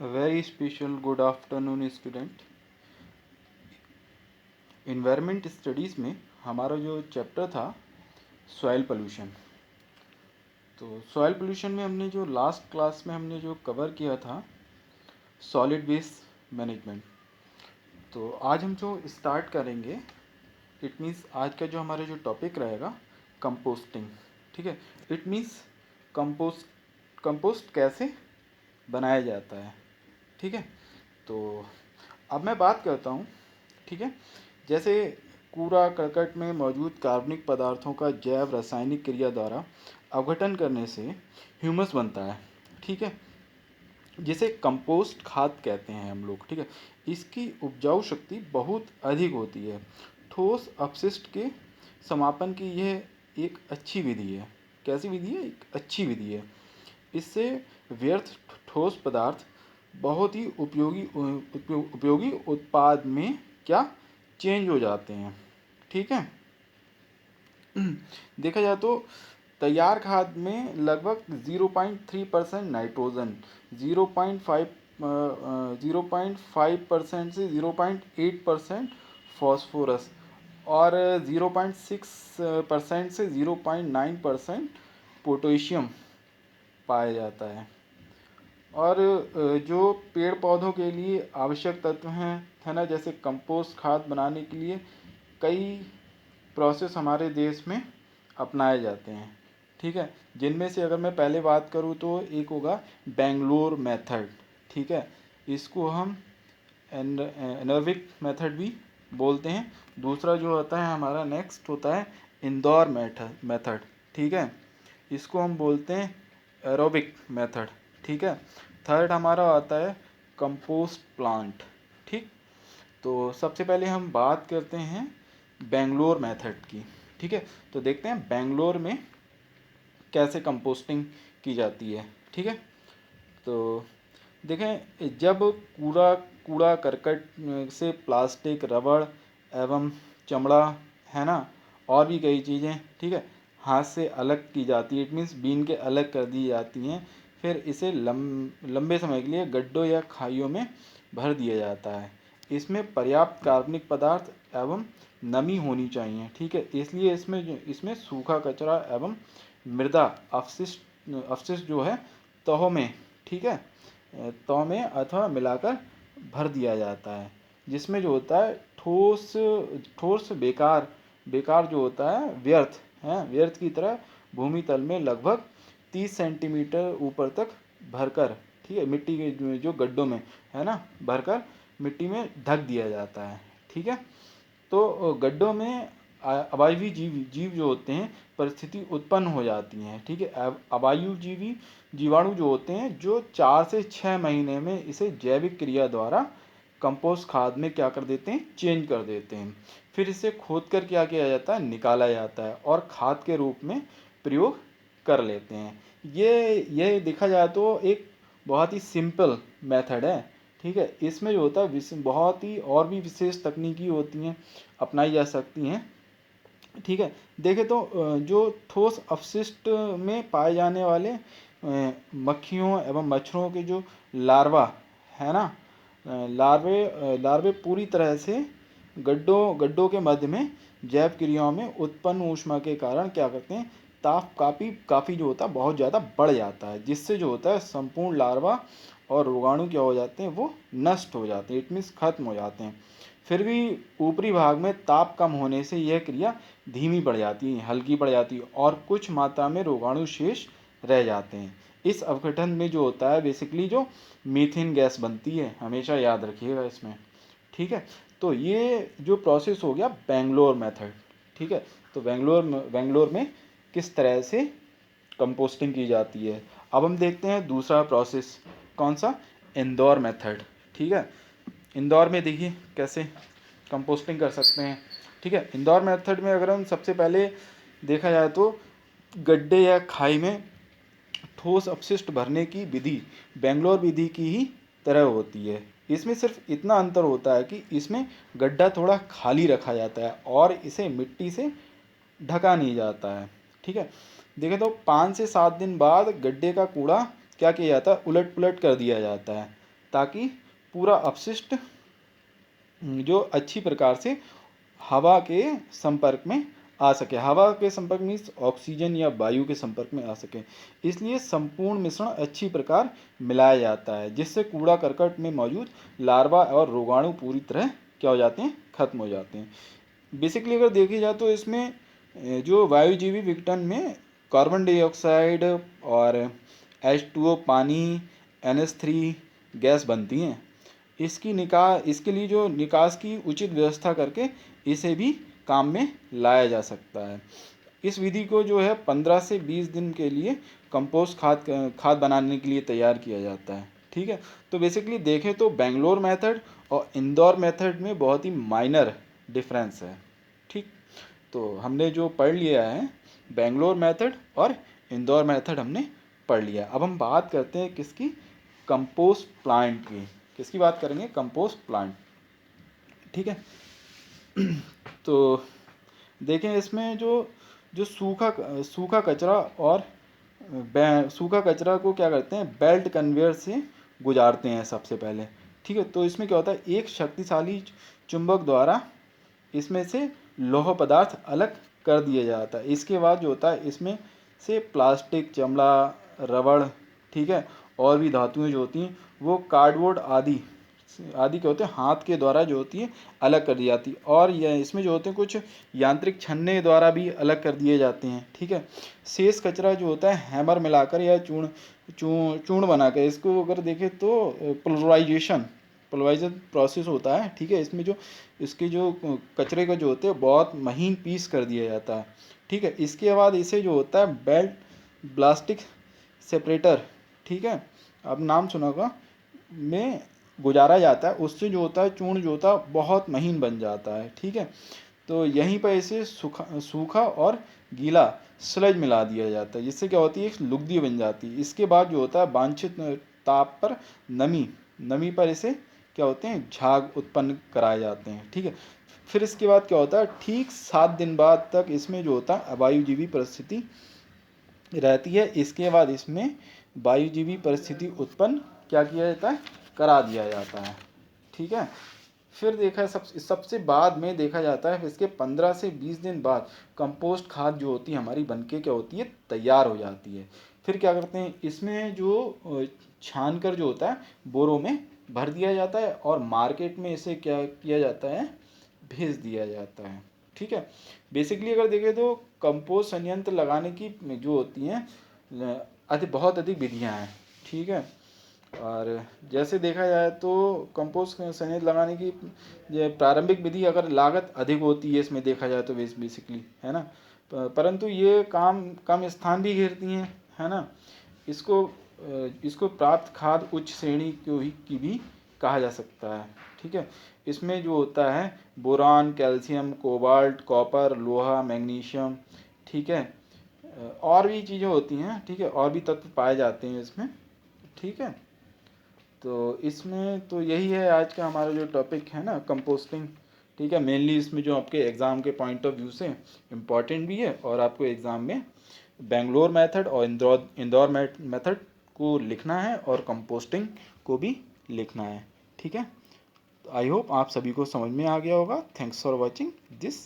Very special good afternoon student. Environment studies में हमारा जो चैप्टर था सॉइल पोल्यूशन। तो सॉइल पोल्यूशन में हमने जो लास्ट क्लास में हमने जो कवर किया था सॉलिड वेस्ट मैनेजमेंट। तो आज हम जो स्टार्ट करेंगे इट मीन्स आज का जो हमारा जो टॉपिक रहेगा कंपोस्टिंग। ठीक है, इट मीन्स कंपोस्ट कैसे बनाया जाता है। ठीक है, तो अब मैं बात करता हूँ। ठीक है, जैसे कूड़ा करकट में मौजूद कार्बनिक पदार्थों का जैव रासायनिक क्रिया द्वारा अपघटन करने से ह्यूमस बनता है। ठीक है, जिसे कंपोस्ट खाद कहते हैं हम लोग। ठीक है, इसकी उपजाऊ शक्ति बहुत अधिक होती है। ठोस अपशिष्ट के समापन की यह एक अच्छी विधि है। कैसी विधि है? एक अच्छी विधि है। इससे व्यर्थ ठोस पदार्थ बहुत ही उपयोगी उत्पाद में क्या चेंज हो जाते हैं। ठीक है, देखा जाए तो तैयार खाद में लगभग 0.3% नाइट्रोजन, 0.5% से 0.8% फॉस्फोरस और 0.6% से 0.9% पोटेशियम पाया जाता है। और जो पेड़ पौधों के लिए आवश्यक तत्व हैं, है ना, जैसे कंपोस्ट खाद बनाने के लिए कई प्रोसेस हमारे देश में अपनाए जाते हैं। ठीक है, जिनमें से अगर मैं पहले बात करूँ तो एक होगा बेंगलोर मेथड। ठीक है, इसको हम एनर्विक मेथड भी बोलते हैं। दूसरा जो होता है हमारा नेक्स्ट होता है इंदौर मेथड। ठीक है, इसको हम बोलते हैं एरोबिक मेथड। ठीक है, थर्ड हमारा आता है कंपोस्ट प्लांट। ठीक, तो सबसे पहले हम बात करते हैं बेंगलोर मेथड की। ठीक है, तो देखते हैं बेंगलोर में कैसे कंपोस्टिंग की जाती है। ठीक है, तो देखें, जब कूड़ा कूड़ा करकट से प्लास्टिक, रबड़ एवं चमड़ा, है ना, और भी कई चीज़ें, ठीक है, हाथ से अलग की जाती है, इट मीन्स बीन के अलग कर दी जाती हैं। फिर इसे लंबे समय के लिए गड्ढों या खाइयों में भर दिया जाता है। इसमें पर्याप्त कार्बनिक पदार्थ एवं नमी होनी चाहिए। ठीक है, इसलिए इसमें सूखा कचरा एवं मृदा अवशिष्ट जो है तहों में, ठीक है, तौ में अथवा मिलाकर भर दिया जाता है, जिसमें जो होता है ठोस ठोस बेकार बेकार जो होता है व्यर्थ है, व्यर्थ की तरह भूमि तल में लगभग 30 सेंटीमीटर ऊपर तक भरकर, ठीक है, मिट्टी के जो गड्ढों में, है ना, भरकर मिट्टी में ढक दिया जाता है। ठीक है, तो गड्ढों में अवायवीय जीव जो होते हैं परिस्थिति उत्पन्न हो जाती हैं। ठीक है, अवायु जीवाणु जो होते हैं जो 4 से 6 महीने में इसे जैविक क्रिया द्वारा कंपोस्ट खाद में क्या कर देते हैं, चेंज कर देते हैं। फिर इसे खोद कर क्या किया जाता है, निकाला जाता है और खाद के रूप में प्रयोग कर लेते हैं। ये देखा जाए तो एक बहुत ही सिंपल मेथड है। ठीक है, इसमें जो होता है बहुत ही और भी विशेष तकनीकी होती हैं, अपनाई जा सकती हैं। ठीक है, देखें तो जो ठोस अपशिष्ट में पाए जाने वाले मक्खियों एवं मच्छरों के जो लार्वा, है ना, लार्वे पूरी तरह से गड्ढों के मध्य में जैव क्रियाओं में उत्पन्न ऊष्मा के कारण क्या करते हैं, ताप काफ़ी जो होता है बहुत ज़्यादा बढ़ जाता है, जिससे जो होता है संपूर्ण लार्वा और रोगाणु क्या हो जाते हैं, वो नष्ट हो जाते हैं, इट मीन्स खत्म हो जाते हैं। फिर भी ऊपरी भाग में ताप कम होने से यह क्रिया धीमी पड़ जाती है, हल्की पड़ जाती है और कुछ मात्रा में रोगाणु शेष रह जाते हैं। इस अपघटन में जो होता है बेसिकली जो मीथेन गैस बनती है, हमेशा याद रखिएगा इसमें। ठीक है, तो ये जो प्रोसेस हो गया बेंगलोर मेथड। ठीक है, तो बेंगलोर में किस तरह से कंपोस्टिंग की जाती है। अब हम देखते हैं दूसरा प्रोसेस, कौन सा, इंदौर मेथड। ठीक है, इंदौर में देखिए कैसे कंपोस्टिंग कर सकते हैं। ठीक है, इंदौर मेथड में अगर हम सबसे पहले देखा जाए तो गड्ढे या खाई में ठोस अपशिष्ट भरने की विधि बेंगलोर विधि की ही तरह होती है। इसमें सिर्फ इतना अंतर होता है कि इसमें गड्ढा थोड़ा खाली रखा जाता है और इसे मिट्टी से ढका नहीं जाता है। ठीक है, देखें तो 5 से 7 दिन बाद गड्ढे का कूड़ा क्या किया जाता है, उलट पुलट कर दिया जाता है, ताकि पूरा अपशिष्ट जो अच्छी प्रकार से हवा के संपर्क में आ सके। हवा के संपर्क मीन्स ऑक्सीजन या वायु के संपर्क में आ सके, इसलिए संपूर्ण मिश्रण अच्छी प्रकार मिलाया जाता है, जिससे कूड़ा करकट में मौजूद लार्वा और रोगाणु पूरी तरह क्या हो जाते हैं, खत्म हो जाते हैं। बेसिकली अगर देखी जाए तो इसमें जो वायुजीवी विघटन में कार्बन डाइऑक्साइड और H2O पानी, NH3 गैस बनती हैं। इसके लिए जो निकास की उचित व्यवस्था करके इसे भी काम में लाया जा सकता है। इस विधि को जो है 15 से 20 दिन के लिए कंपोस्ट खाद बनाने के लिए तैयार किया जाता है। ठीक है, तो बेसिकली देखें तो बेंगलोर मेथड और इंदौर मेथड में बहुत ही माइनर डिफरेंस है। ठीक, तो हमने जो पढ़ लिया है बेंगलोर मेथड और इंदौर मेथड हमने पढ़ लिया। अब हम बात करते हैं किसकी, कंपोस्ट प्लांट की। किसकी बात करेंगे, कंपोस्ट प्लांट। ठीक है, तो देखें इसमें जो जो सूखा कचरा और सूखा कचरा को क्या करते हैं, बेल्ट कन्वेयर से गुजारते हैं सबसे पहले। ठीक है, तो इसमें क्या होता है, एक शक्तिशाली चुंबक द्वारा इसमें से लौह पदार्थ अलग कर दिया जाता है। इसके बाद जो होता है इसमें से प्लास्टिक, चमड़ा, रबड़, ठीक है, और भी धातुएं जो होती हैं वो कार्डबोर्ड आदि क्या होते हैं, हाथ के द्वारा जो होती है अलग कर दी जाती है। और यह इसमें जो होते हैं कुछ यांत्रिक छन्ने द्वारा भी अलग कर दिए जाते हैं। ठीक है, शेष कचरा जो होता है हैमर मिलाकर या चूर्ण बनाकर, इसको अगर देखें तो पोलराइजेशन प्रोसेस होता है। ठीक है, इसमें जो इसके जो कचरे का जो होते हैं बहुत महीन पीस कर दिया जाता है। ठीक है, इसके बाद इसे जो होता है बेल्ट ब्लास्टिक सेपरेटर, ठीक है, अब नाम सुना होगा, में गुजारा जाता है। उससे जो होता है चूर्ण जो होता है बहुत महीन बन जाता है। ठीक है, तो यहीं पर इसे सूखा और गीला स्लज मिला दिया जाता है, जिससे क्या होती है, एक लुगदी बन जाती है। इसके बाद जो होता है वांछित ताप पर नमी पर इसे क्या होते हैं, झाग उत्पन्न कराए जाते हैं। ठीक है, फिर इसके बाद क्या होता है, ठीक 7 दिन बाद तक इसमें जो होता है वायुजीवी परिस्थिति रहती है। इसके बाद इसमें वायुजीवी परिस्थिति उत्पन्न क्या किया जाता है, करा दिया जाता है। ठीक है, फिर देखा सबसे बाद में देखा जाता है इसके 15 से 20 दिन बाद कंपोस्ट खाद जो होती है हमारी बनके क्या होती है, तैयार हो जाती है। फिर क्या करते हैं, इसमें जो छान कर जो होता है बोरों में भर दिया जाता है और मार्केट में इसे क्या किया जाता है, भेज दिया जाता है। ठीक है, बेसिकली अगर देखें तो कंपोस्ट संयंत्र लगाने की जो होती हैं बहुत अधिक विधियां हैं। ठीक है, और जैसे देखा जाए तो कंपोस्ट संयंत्र लगाने की प्रारंभिक विधि अगर लागत अधिक होती है इसमें देखा जाए तो बेसिकली, है ना, परंतु ये कम स्थान भी घेरती हैं, है ना। इसको प्राप्त खाद उच्च श्रेणी की भी कहा जा सकता है। ठीक है, इसमें जो होता है बोरान, कैल्शियम, कोबाल्ट, कॉपर, लोहा, मैग्नीशियम, ठीक है, और भी चीज़ें होती हैं। ठीक है, और भी तत्व पाए जाते हैं इसमें। ठीक है, तो इसमें तो यही है आज का हमारा जो टॉपिक है ना, कंपोस्टिंग। ठीक है, मेनली इसमें जो आपके एग्ज़ाम के पॉइंट ऑफ व्यू से इम्पॉर्टेंट भी है, और आपको एग्ज़ाम में बेंगलोर मेथड और इंदौर मेथड को लिखना है और कंपोस्टिंग को भी लिखना है। ठीक है, आई होप आप सभी को समझ में आ गया होगा। Thanks for watching this